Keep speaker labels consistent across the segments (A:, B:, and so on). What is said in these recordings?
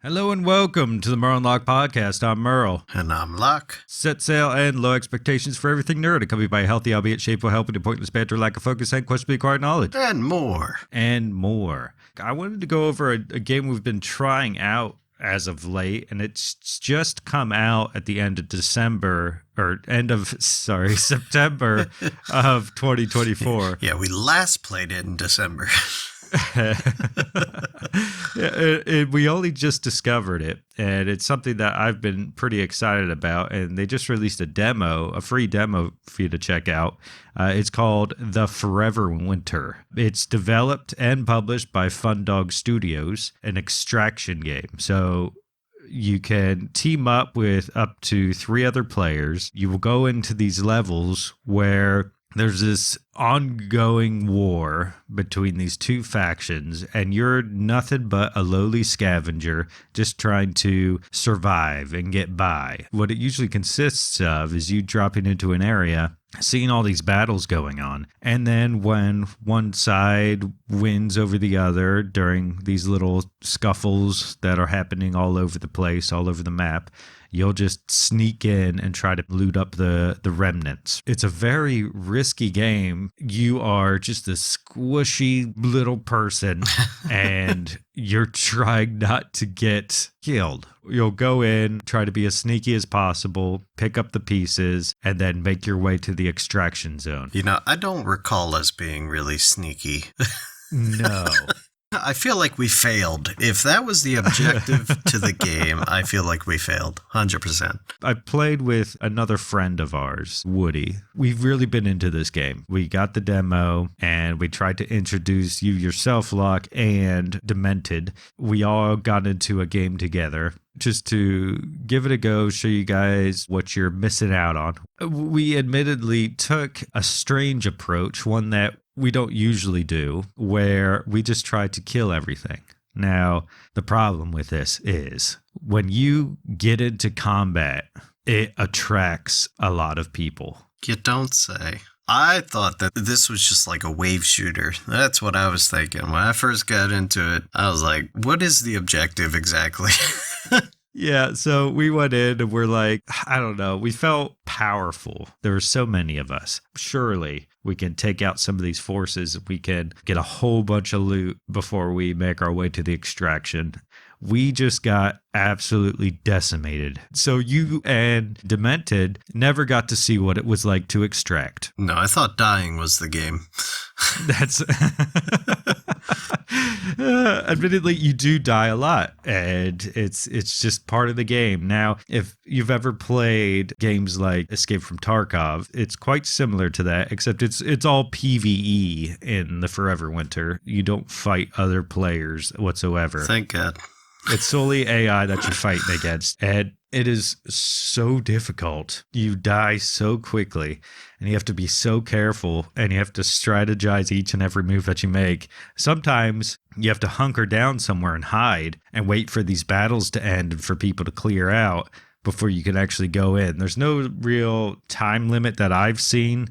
A: Hello and welcome to the Merle and Locke podcast. I'm Merle.
B: And I'm Locke.
A: Set sail and low expectations for everything nerd, accompanied by a healthy, albeit shameful, helping to pointless banter, lack of focus, and questionably acquired knowledge.
B: And more.
A: And more. I wanted to go over a game we've been trying out as of late, and it's just come out at the end of September of 2024.
B: Yeah, we last played it in December.
A: We only just discovered it, and it's something that I've been pretty excited about, and they just released a free demo for you to check out. It's called The Forever Winter. It's developed and published by Fundog Studios, an extraction game. So you can team up with up to 3 other players. You will go into these levels where there's this ongoing war between these two factions, and you're nothing but a lowly scavenger just trying to survive and get by. What it usually consists of is you dropping into an area, seeing all these battles going on, and then when one side wins over the other during these little scuffles that are happening all over the place, all over the map, you'll just sneak in and try to loot up the remnants. It's a very risky game. You are just a squishy little person and you're trying not to get killed. You'll go in, try to be as sneaky as possible, pick up the pieces, and then make your way to the extraction zone.
B: You know, I don't recall us being really sneaky.
A: No.
B: I feel like we failed. If that was the objective to the game, I feel like we failed. 100%.
A: I played with another friend of ours, Woody. We've really been into this game. We got the demo and we tried to introduce you yourself, Locke, and Demented. We all got into a game together just to give it a go, show you guys what you're missing out on. We admittedly took a strange approach, one that we don't usually do, where we just try to kill everything. Now, the problem with this is when you get into combat, it attracts a lot of people.
B: You don't say. I thought that this was just like a wave shooter. That's what I was thinking. When I first got into it, I was like, what is the objective exactly?
A: Yeah, so we went in and we're like, I don't know, we felt powerful. There were so many of us. Surely we can take out some of these forces. We can get a whole bunch of loot before we make our way to the extraction. We just got absolutely decimated. So you and Demented never got to see what it was like to extract.
B: No, I thought dying was the game.
A: That's admittedly, you do die a lot, and it's just part of the game. Now, if you've ever played games like Escape from Tarkov, it's quite similar to that, except it's all PvE in the Forever Winter. You don't fight other players whatsoever.
B: Thank God.
A: It's solely AI that you're fighting against, and it is so difficult. You die so quickly, and you have to be so careful, and you have to strategize each and every move that you make. Sometimes you have to hunker down somewhere and hide and wait for these battles to end and for people to clear out before you can actually go in. There's no real time limit that I've seen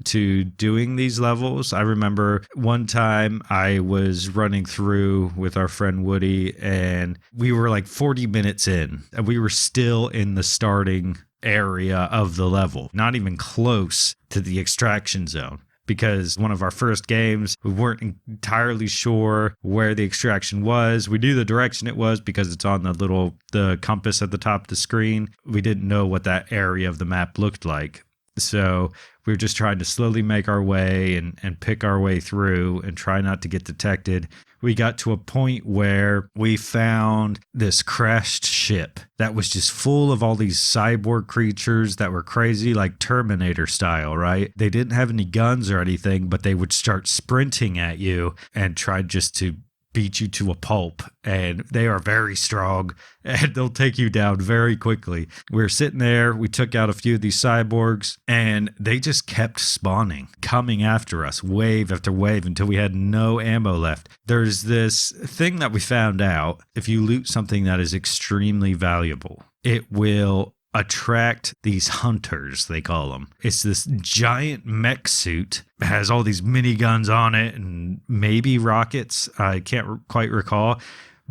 A: to doing these levels. I remember one time I was running through with our friend Woody, and we were like 40 minutes in, and we were still in the starting area of the level, not even close to the extraction zone. Because one of our first games, we weren't entirely sure where the extraction was. We knew the direction it was because it's on the compass at the top of the screen. We didn't know what that area of the map looked like. So we were just trying to slowly make our way and pick our way through and try not to get detected. We got to a point where we found this crashed ship that was just full of all these cyborg creatures that were crazy, like Terminator style, right? They didn't have any guns or anything, but they would start sprinting at you and try just to beat you to a pulp, and they are very strong and they'll take you down very quickly. We were sitting there, we took out a few of these cyborgs, and they just kept spawning, coming after us wave after wave until we had no ammo left. There's this thing that we found out: if you loot something that is extremely valuable, it will attract these hunters, they call them. It's this giant mech suit. It has all these miniguns on it and maybe rockets. I can't quite recall.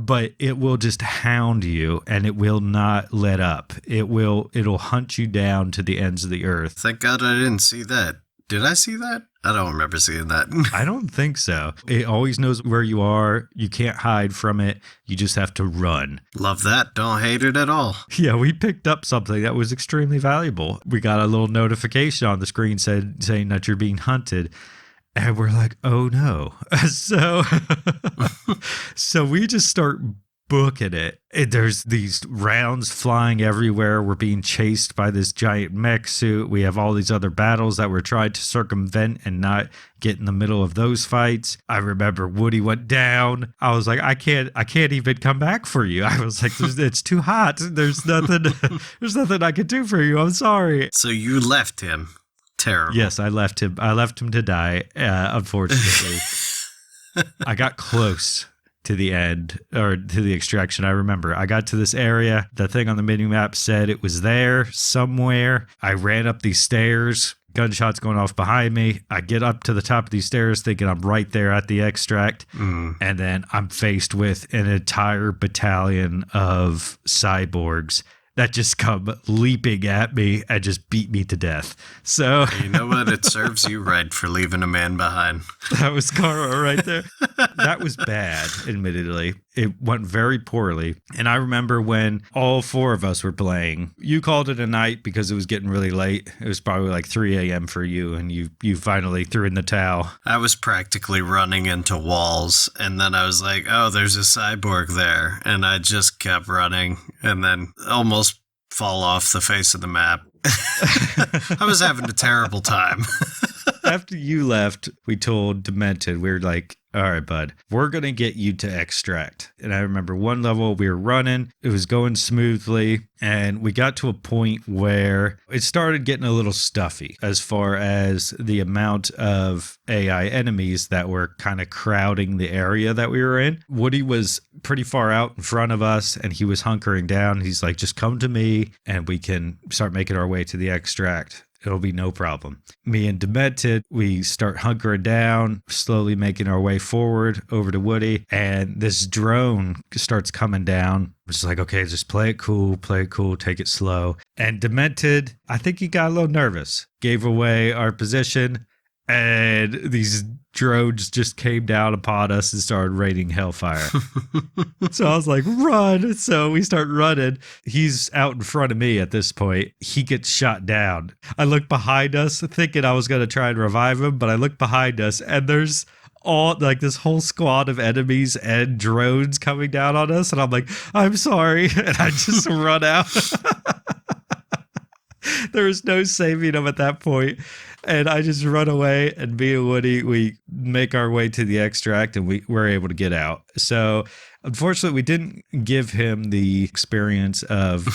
A: but it will just hound you and it will not let up. It'll hunt you down to the ends of the earth.
B: Thank God I didn't see that. Did I see that? I don't remember seeing that.
A: I don't think so. It always knows where you are. You can't hide from it. You just have to run.
B: Love that. Don't hate it at all.
A: Yeah, we picked up something that was extremely valuable. We got a little notification on the screen saying that you're being hunted. And we're like, oh no. So we just start booking it. There's these rounds flying everywhere. We're being chased by this giant mech suit. We have all these other battles that we're trying to circumvent and not get in the middle of those fights. I remember Woody went down. I was like, I can't even come back for you. I was like, it's too hot. There's nothing I can do for you. I'm sorry.
B: So you left him. Terrible.
A: Yes, I left him. I left him to die, unfortunately. I got close to the end, or to the extraction. I remember I got to this area. The thing on the mini map said it was there somewhere. I ran up these stairs, gunshots going off behind me. I get up to the top of these stairs thinking I'm right there at the extract. And then I'm faced with an entire battalion of cyborgs that just come leaping at me and just beat me to death. So
B: you know what? It serves you right for leaving a man behind.
A: That was karma right there. That was bad, admittedly. It went very poorly. And I remember when all four of us were playing, you called it a night because it was getting really late. It was probably like 3 a.m. for you, and you finally threw in the towel.
B: I was practically running into walls, and then I was like, oh, there's a cyborg there. And I just kept running and then almost fall off the face of the map. I was having a terrible time.
A: After you left, we told Demented, we were like, all right, bud, we're going to get you to extract. And I remember one level we were running, it was going smoothly, and we got to a point where it started getting a little stuffy as far as the amount of AI enemies that were kind of crowding the area that we were in. Woody was pretty far out in front of us, and he was hunkering down. He's like, just come to me, and we can start making our way to the extract. It'll be no problem. Me and Demented, we start hunkering down, slowly making our way forward over to Woody. And this drone starts coming down. We're just like, okay, just play it cool, take it slow. And Demented, I think he got a little nervous, gave away our position. And these drones just came down upon us and started raining hellfire. So I was like, run. So we start running. He's out in front of me at this point. He gets shot down. I look behind us thinking I was going to try and revive him, but I look behind us and there's all like this whole squad of enemies and drones coming down on us. And I'm like, I'm sorry. And I just run out. There was no saving him at that point. And I just run away, and me and Woody, we make our way to the extract, and we're able to get out. So unfortunately, we didn't give him the experience of,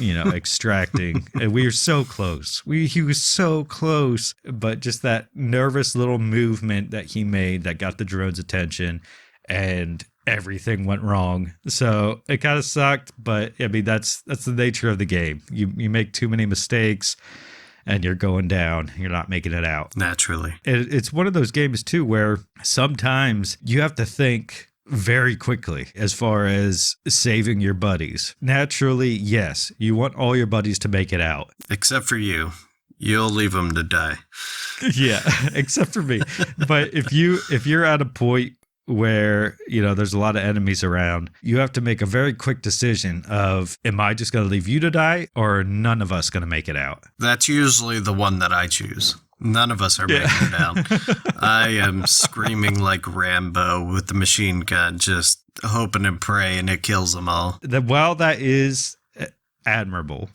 A: extracting. And we were so close. He was so close, but just that nervous little movement that he made that got the drone's attention, and everything went wrong. So it kind of sucked, but I mean, that's the nature of the game. You make too many mistakes, and you're going down. You're not making it out.
B: Naturally.
A: It's one of those games, too, where sometimes you have to think very quickly as far as saving your buddies. Naturally, yes, you want all your buddies to make it out.
B: Except for you. You'll leave them to die.
A: Yeah, except for me. But if you're at a point where, there's a lot of enemies around, you have to make a very quick decision of, am I just going to leave you to die, or are none of us going to make it out?
B: That's usually the one that I choose. None of us are making it out. I am screaming like Rambo with the machine gun, just hoping and praying it kills them all.
A: While that is admirable,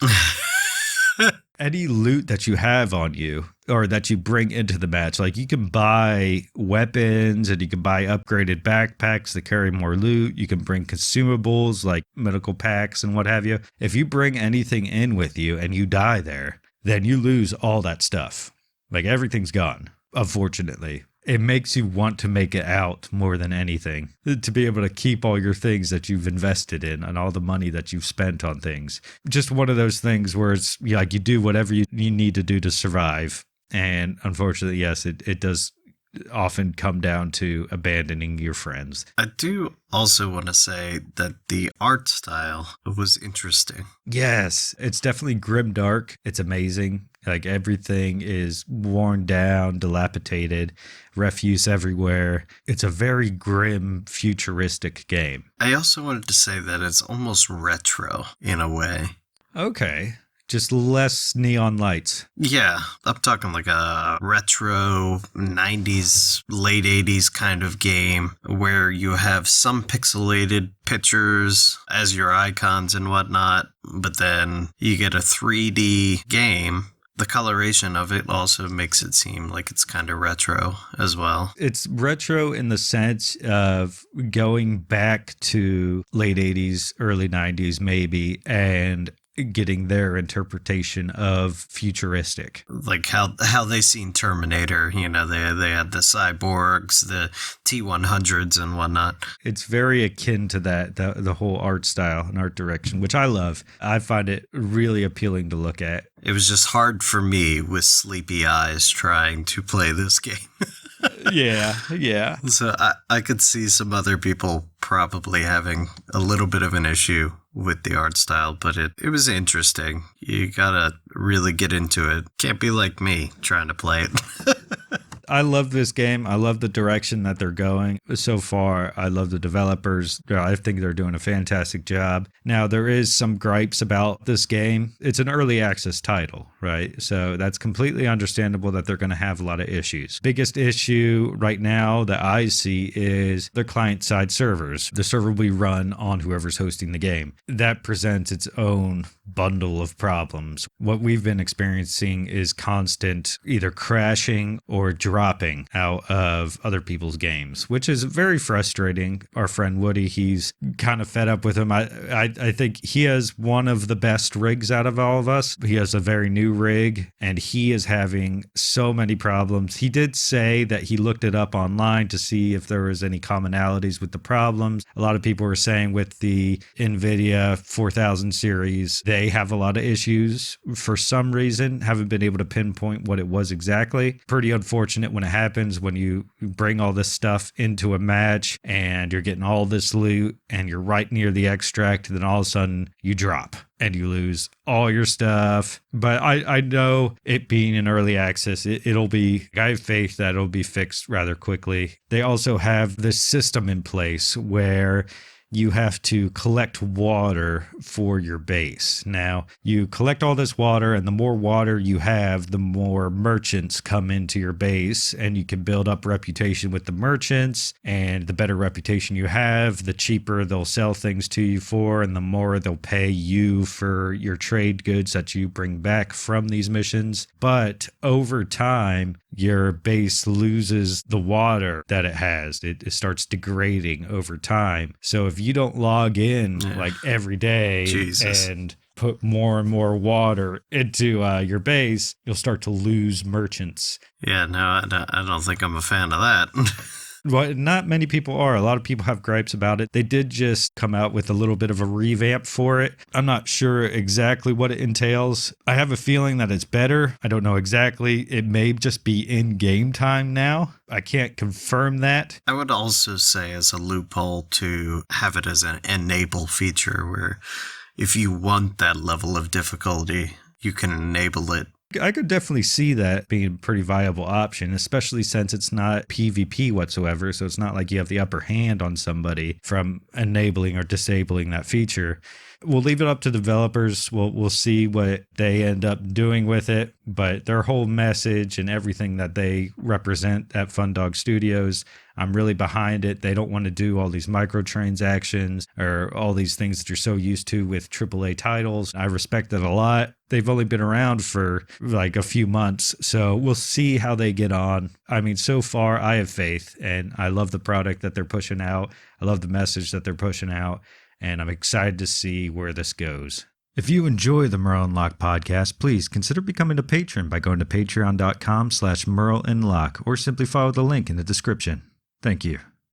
A: any loot that you have on you or that you bring into the match, like you can buy weapons and you can buy upgraded backpacks that carry more loot. You can bring consumables like medical packs and what have you. If you bring anything in with you and you die there, then you lose all that stuff. Like everything's gone, unfortunately. It makes you want to make it out more than anything, to be able to keep all your things that you've invested in and all the money that you've spent on things. Just one of those things where it's like you do whatever you need to do to survive. And unfortunately, yes, it does often come down to abandoning your friends.
B: I do also want to say that the art style was interesting.
A: Yes, it's definitely grim dark. It's amazing. Like everything is worn down, dilapidated, refuse everywhere. It's a very grim, futuristic game.
B: I also wanted to say that it's almost retro in a way.
A: Okay. Just less neon lights.
B: Yeah, I'm talking like a retro 90s, late 80s kind of game where you have some pixelated pictures as your icons and whatnot, but then you get a 3D game. The coloration of it also makes it seem like it's kind of retro as well.
A: It's retro in the sense of going back to late 80s, early 90s maybe, and getting their interpretation of futuristic.
B: Like how they seen Terminator, you know, they had the cyborgs, the T-100s and whatnot.
A: It's very akin to that, the whole art style and art direction, which I love. I find it really appealing to look at.
B: It was just hard for me with sleepy eyes trying to play this game.
A: Yeah.
B: So I could see some other people probably having a little bit of an issue with the art style, but it was interesting. You gotta really get into it. Can't be like me trying to play it.
A: I love this game. I love the direction that they're going. So far, I love the developers. I think they're doing a fantastic job. Now, there is some gripes about this game. It's an early access title, right? So that's completely understandable that they're going to have a lot of issues. Biggest issue right now that I see is their client-side servers. The server will be run on whoever's hosting the game. That presents its own bundle of problems. What we've been experiencing is constant either crashing or dropping out of other people's games, which is very frustrating. Our friend Woody, he's kind of fed up with him. I think he has one of the best rigs out of all of us. He has a very new rig and he is having so many problems. He did say that he looked it up online to see if there was any commonalities with the problems. A lot of people were saying with the NVIDIA 4000 series, they have a lot of issues for some reason. Haven't been able to pinpoint what it was exactly. Pretty unfortunate when it happens, when you bring all this stuff into a match and you're getting all this loot and you're right near the extract, then all of a sudden you drop and you lose all your stuff. But I know it being in early access, it'll be, I have faith that it'll be fixed rather quickly. They also have this system in place where you have to collect water for your base. Now, you collect all this water, and the more water you have, the more merchants come into your base, and you can build up reputation with the merchants, and the better reputation you have, the cheaper they'll sell things to you for, and the more they'll pay you for your trade goods that you bring back from these missions. But over time, your base loses the water that it has. It starts degrading over time. So if you don't log in like every day and put more and more water into your base, you'll start to lose merchants.
B: Yeah, no, I don't think I'm a fan of that.
A: Well, not many people are. A lot of people have gripes about it. They did just come out with a little bit of a revamp for it. I'm not sure exactly what it entails. I have a feeling that it's better. I don't know exactly. It may just be in game time now. I can't confirm that.
B: I would also say as a loophole to have it as an enable feature where if you want that level of difficulty, you can enable it.
A: I could definitely see that being a pretty viable option, especially since it's not PvP whatsoever. So it's not like you have the upper hand on somebody from enabling or disabling that feature. We'll leave it up to developers. We'll see what they end up doing with it. But their whole message and everything that they represent at Fun Dog Studios, I'm really behind it. They don't want to do all these microtransactions or all these things that you're so used to with AAA titles. I respect it a lot. They've only been around for like a few months, so we'll see how they get on. I mean, so far, I have faith, and I love the product that they're pushing out. I love the message that they're pushing out, and I'm excited to see where this goes. If you enjoy the Merle and Locke podcast, please consider becoming a patron by going to patreon.com/MerleandLocke or simply follow the link in the description. Thank you.